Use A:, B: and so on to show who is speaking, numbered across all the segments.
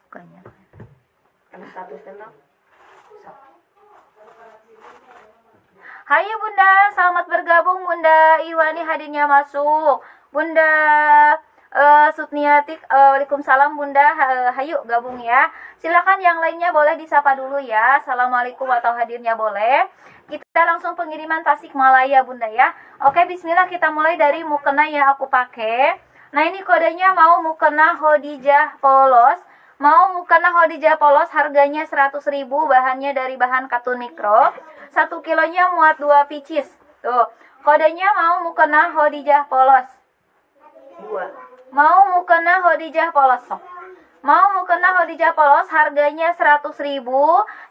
A: Bukannya.
B: Status tenang.
A: Hayu Bunda, selamat bergabung Bunda. Iwani hadirnya masuk. Bunda Sutniatik, waalaikumsalam Bunda. Hayu gabung ya. Silakan yang lainnya boleh disapa dulu ya. Assalamualaikum atau hadirnya boleh. Kita langsung pengiriman Tasikmalaya Bunda ya. Oke, bismillah, kita mulai dari mukena yang aku pakai. Nah, ini kodenya mau mukena Khadijah polos. Mau mukena Khadijah polos, harganya 100.000, bahannya dari bahan katun mikro. 1 kilonya muat 2 pieces. Tuh, kodenya mau mukena Khadijah polos.
B: 2.
A: Mau mukena Khadijah polos. Mau mukena Khadijah polos, harganya 100.000.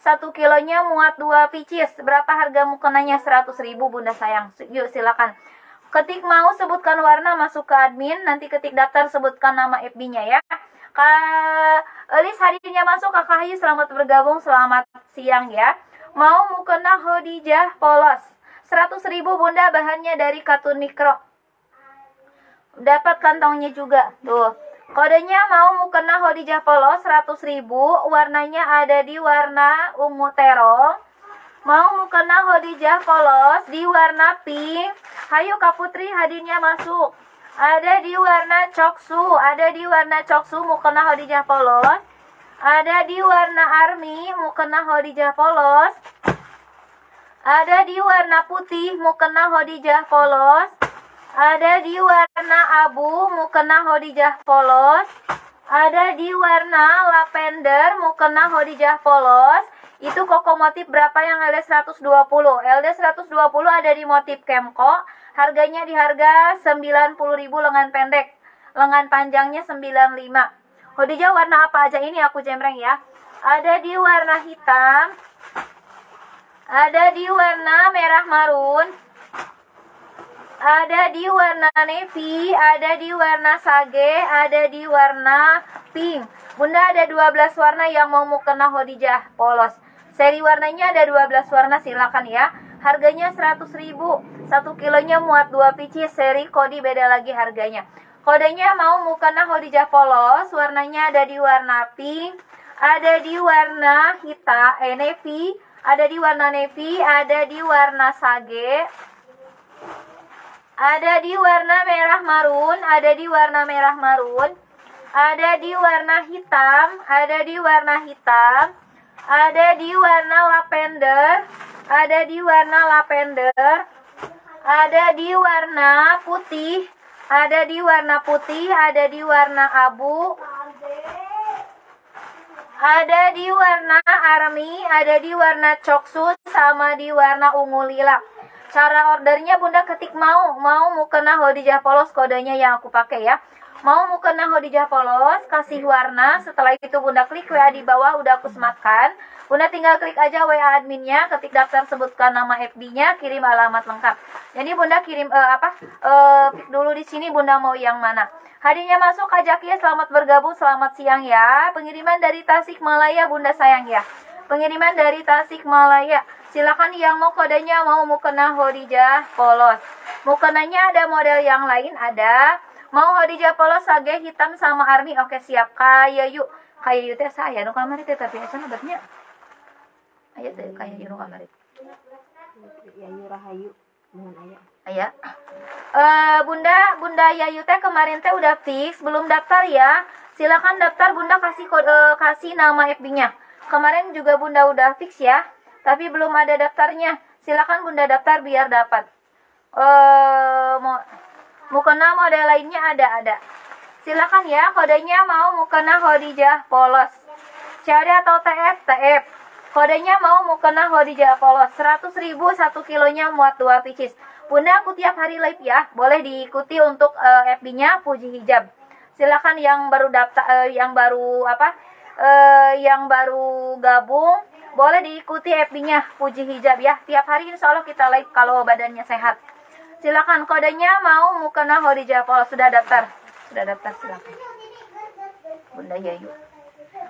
A: 1 kilonya muat 2 pieces. Berapa harga mukenanya? 100.000 Bunda sayang. Yuk silakan. Ketik mau sebutkan warna, masuk ke admin. Nanti ketik daftar sebutkan nama FB-nya ya. Kak Elis hadirnya masuk. Kakak Hayu selamat bergabung. Selamat siang ya. Mau mukena Khadijah polos. 100.000 Bunda, bahannya dari katun mikro. Dapat kantongnya juga. Tuh. Kodenya mau mukena Khadijah polos 100.000. Warnanya ada di warna ungu terong. Mau mukena Khadijah polos di warna pink. Hayu Kak Putri hadirnya masuk. Ada di warna coksu. Ada di warna coksu mukena Khadijah polos. Ada di warna army mukena Khadijah polos. Ada di warna putih mukena Khadijah polos. Ada di warna abu mukena Khadijah polos. Ada di warna lavender mukena Khadijah polos. Itu koko motif berapa yang LD 120? LD 120 ada di motif Kemko. Harganya di harga 90.000 lengan pendek. Lengan panjangnya 95. Khadijah warna apa aja ini aku jembreng ya. Ada di warna hitam. Ada di warna merah marun. Ada di warna navy, ada di warna sage, ada di warna pink. Bunda ada 12 warna yang mau mukena Khadijah polos. Seri warnanya ada 12 warna, silakan ya. Harganya 100.000. 1 kilonya muat 2 pieces. Seri kodi beda lagi harganya. Kodenya mau mukena Khadijah polos, warnanya ada di warna pink, ada di warna hitam, navy, ada di warna navy, ada di warna sage. Ada di warna merah marun, ada di warna merah marun, ada di warna hitam, ada di warna hitam, ada di warna lavender, ada di warna lavender, ada di warna putih, ada di warna putih, ada di warna abu, ada di warna army, ada di warna coksu, sama di warna ungu lila. Cara ordernya Bunda ketik mau mukena Khadijah polos, kodenya yang aku pakai ya. Mau mukena Khadijah polos, kasih warna. Setelah itu Bunda klik WA di bawah, udah aku sematkan. Bunda tinggal klik aja WA adminnya, ketik daftar, sebutkan nama FB-nya, kirim alamat lengkap. Jadi Bunda kirim klik dulu di sini Bunda mau yang mana. Hadirnya masuk Kak Jakia, selamat bergabung, selamat siang ya. Pengiriman dari Tasikmalaya Bunda sayang ya. Pengiriman dari Tasikmalaya. Silakan yang mau kodenya mau mukena Khadijah polos. Mukenanya ada model yang lain ada. Mau Khadijah polos sage hitam sama army. Oke siap. Kayak yuk teh saya nu kamari teh tapi asa nabetnya. Aya teh kayak yuk nu kamari.
B: Yayu Rahayu mohon
A: Aya.
B: aya.
A: Bunda Yayu teh kemarin teh udah fix, belum daftar ya. Silakan daftar, Bunda kasih kode, kasih nama FB-nya. Kemarin juga Bunda udah fix ya. Tapi belum ada daftarnya. Silakan Bunda daftar biar dapat. Mukena model lainnya ada. Silakan ya, kodenya mau mukena Khadijah polos. COD atau TF. Kodenya mau mukena Khadijah polos. 100.000, 1 kilonya muat 2 pieces. Bunda aku tiap hari live ya. Boleh diikuti untuk FB-nya Puji Hijab. Silakan yang baru daftar, yang baru gabung, boleh diikuti FB-nya Puji Hijab ya. Tiap hari insya Allah kita live kalau badannya sehat. Silakan kodenya mau mukena Khadijah polos. Sudah daftar silakan. Bunda Yayu.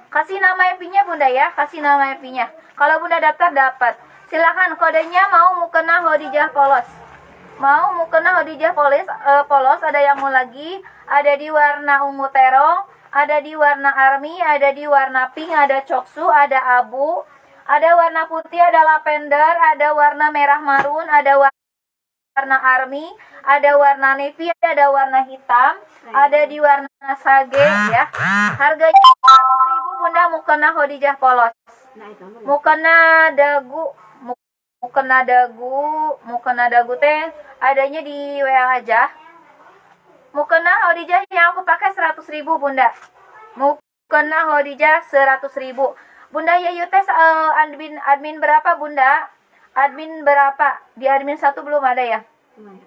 A: Kasih nama FB-nya Bunda ya, kasih nama FB-nya. Kalau Bunda daftar dapat. Silakan kodenya mau mukena Khadijah polos. Mau mukena Khadijah polos, ada yang mau lagi, ada di warna ungu terong, ada di warna army, ada di warna pink, ada coksu, ada abu, ada warna putih, ada lavender, ada warna merah marun, ada warna army, ada warna navy, ada warna hitam, ada di warna sage ya. Harganya 100.000 Bunda, mukena Khadijah polos.
B: Nah, itu mah.
A: Mukena dagu teh adanya di WA aja. Mukena Khadijah yang aku pakai 100.000 Bunda. Mukena Khadijah 100.000. Bunda Yayu tes admin berapa Bunda? Admin berapa? Di admin 1 belum ada ya?
B: Gimana?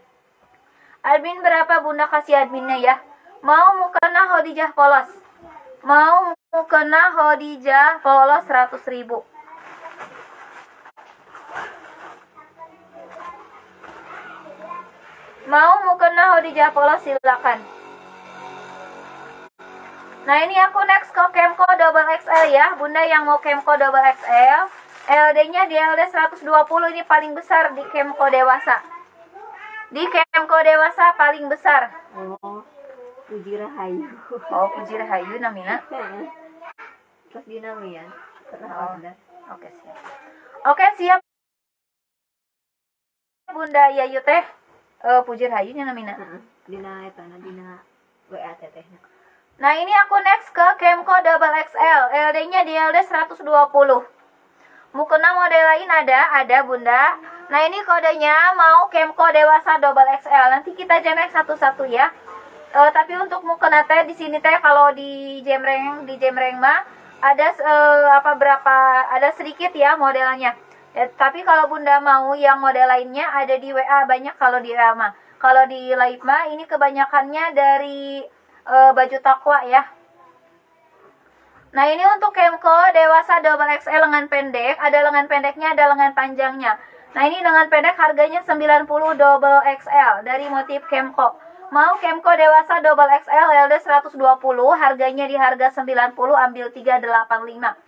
A: Admin berapa Bunda, kasih adminnya ya. Mau mukena Khadijah polos. Mau mukena Khadijah polos 100.000. Mau mukena Khadijah polos silakan. Nah ini aku next ke Kemco double XL ya. Bunda yang mau Kemco double XL, LD-nya di LD 120, ini paling besar di Kemco dewasa. Di Kemco dewasa paling besar.
B: Oh, Puji Rahayu.
A: Oh, Puji Rahayu namina.
B: Terus dinamian. Pernah
A: Oh.
B: order.
A: Oke siap. Oke siap. Bunda Yayu teh Puji Rahayu nya namina.
B: Dina eta dina WA tetehna.
A: Nah ini aku next ke Kemco double XL, LD-nya di LD 120. Mukena model lain ada Bunda. Nah ini kodenya mau Kemco dewasa double XL. Nanti kita jemreng satu-satu ya. Tapi untuk mukena teh di sini teh kalau di jemreng mah ada ada sedikit ya modelnya. Tapi kalau Bunda mau yang model lainnya ada di WA banyak kalau di WA mah. Kalau di live mah ini kebanyakannya dari baju takwa ya. Nah ini untuk Kemco dewasa double XL lengan pendek, ada lengan pendeknya, ada lengan panjangnya. Nah ini lengan pendek harganya 90 double XL dari motif Kemco. Mau Kemco dewasa double XL LD 120, harganya di harga 90, ambil 385.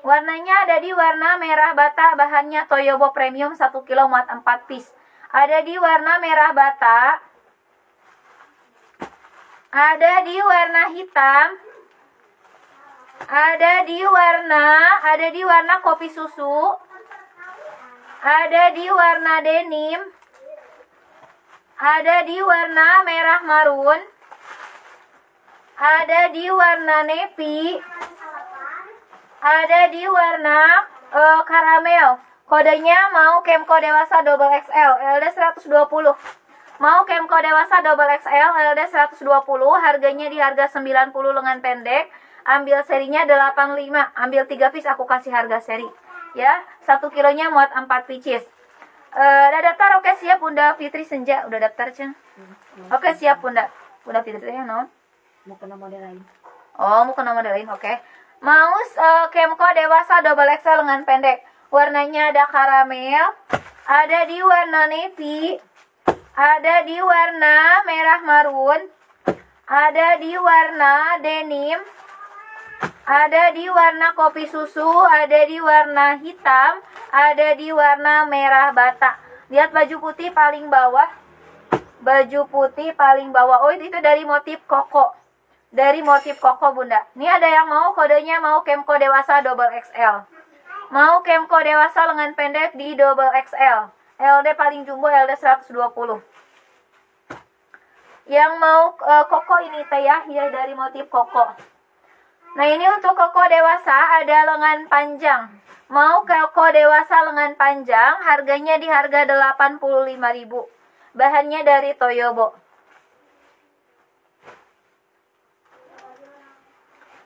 A: Warnanya ada di warna merah bata, bahannya Toyobo Premium 1 kilo muat 4 piece. Ada di warna merah bata, ada di warna hitam, ada di warna kopi susu, ada di warna denim, ada di warna merah marun, ada di warna navy, ada di warna karamel. Kodenya mau Kemco dewasa double XL LD 120. Mau Kemco dewasa double XL LD 120, harganya di harga 90 lengan pendek. Ambil serinya 85, ambil 3 piece aku kasih harga seri. Ya, 1 kilonya muat 4 pieces. Udah daftar? Oke siap Bunda Fitri Senja, udah daftar Cen? Oke siap Bunda. Bunda Fitri teh non?
B: Mau kena model lain.
A: Oh, mau kena model lain, oke. Mau Kemco dewasa double XL lengan pendek. Warnanya ada karamel, ada di warna navy, ada di warna merah marun, ada di warna denim, ada di warna kopi susu, ada di warna hitam, ada di warna merah bata. Lihat baju putih paling bawah. Baju putih paling bawah. Oh, itu dari motif koko. Dari motif koko Bunda. Ini ada yang mau, kodenya mau Kemco dewasa double XL. Mau Kemco dewasa lengan pendek di double XL. LD paling jumbo LD 120. Yang mau koko ini teh ya dari motif koko. Nah ini untuk koko dewasa ada lengan panjang. Mau koko dewasa lengan panjang, harganya di harga 85.000. Bahannya dari Toyobo.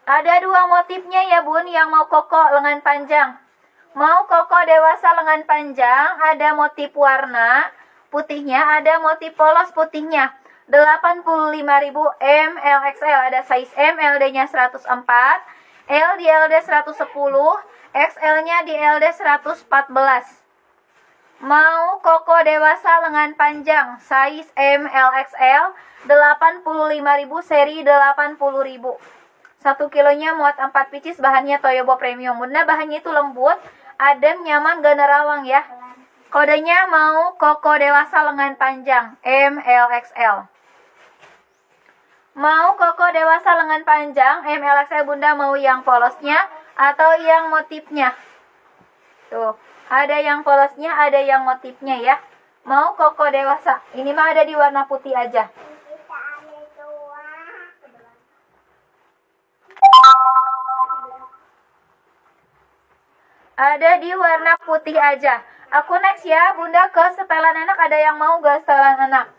A: Ada 2 motifnya ya Bun, yang mau koko lengan panjang. Mau koko dewasa lengan panjang, ada motif warna putihnya, ada motif polos putihnya. 85.000 M, L, XL. Ada size M, LD-nya 104, L di LD 110, XL-nya di LD 114. Mau koko dewasa lengan panjang, size M, L, XL, 85.000, seri 80.000. 1 kilonya muat 4 pieces, bahannya Toyobo Premium. Bunda bahannya itu lembut, adem, nyaman, gak nerawang ya. Kodenya mau koko dewasa lengan panjang M, L, XL. Mau koko dewasa lengan panjang, MLXL Bunda mau yang polosnya atau yang motifnya? Tuh, ada yang polosnya, ada yang motifnya ya. Mau koko dewasa. Ini mah ada di warna putih aja. Ada di warna putih aja. Aku next ya, Bunda ke setelan anak. Ada yang mau gak setelan anak?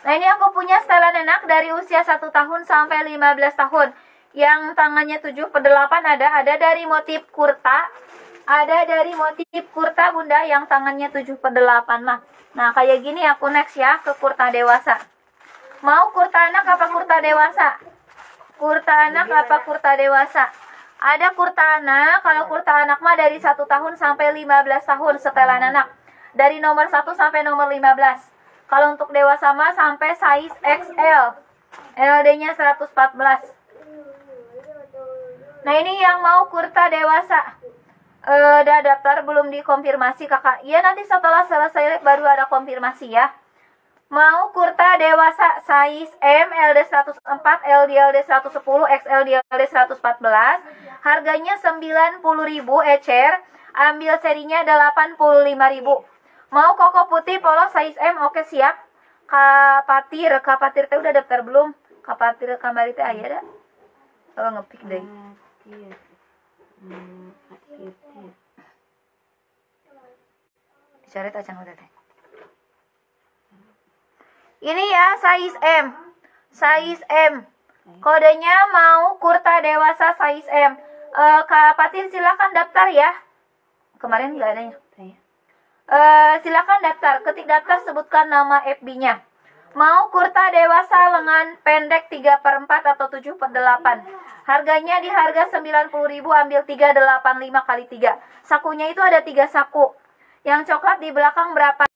A: Nah ini aku punya setelan anak dari usia 1 tahun sampai 15 tahun. Yang tangannya 7/8 ada dari motif kurta. Ada dari motif kurta Bunda yang tangannya 7/8 mah. Nah kayak gini aku next ya ke kurta dewasa. Mau kurta anak apa kurta dewasa? Kurta anak apa kurta dewasa? Ada kurta anak, kalau kurta anak mah dari 1 tahun sampai 15 tahun setelan anak. Dari nomor 1 sampai nomor 15. Kalau untuk dewasa mah sampai size XL. LD-nya 114. Nah ini yang mau kurta dewasa. Udah daftar belum dikonfirmasi kakak? Iya nanti setelah selesai baru ada konfirmasi ya. Mau kurta dewasa size M, LD 104, LD 110, XL LD 114. Harganya 90.000 ecer. Ambil serinya 85.000. Mau koko putih polos size M, oke siap. Kapatir teh udah daftar belum? Kapatir kamari teh aya da? Oh ngepik deh. Dicoret acan udah teh. Ini ya size M. Size M. Kodenya mau kurta dewasa size M. Kak Patin silakan daftar ya. Kemarin nggak adanya. Silakan daftar. Ketik daftar sebutkan nama FB-nya. Mau kurta dewasa lengan pendek 3/4 atau 7/8. Harganya di harga 90.000, ambil 385 kali 3. Sakunya itu ada 3 saku. Yang coklat di belakang berapa?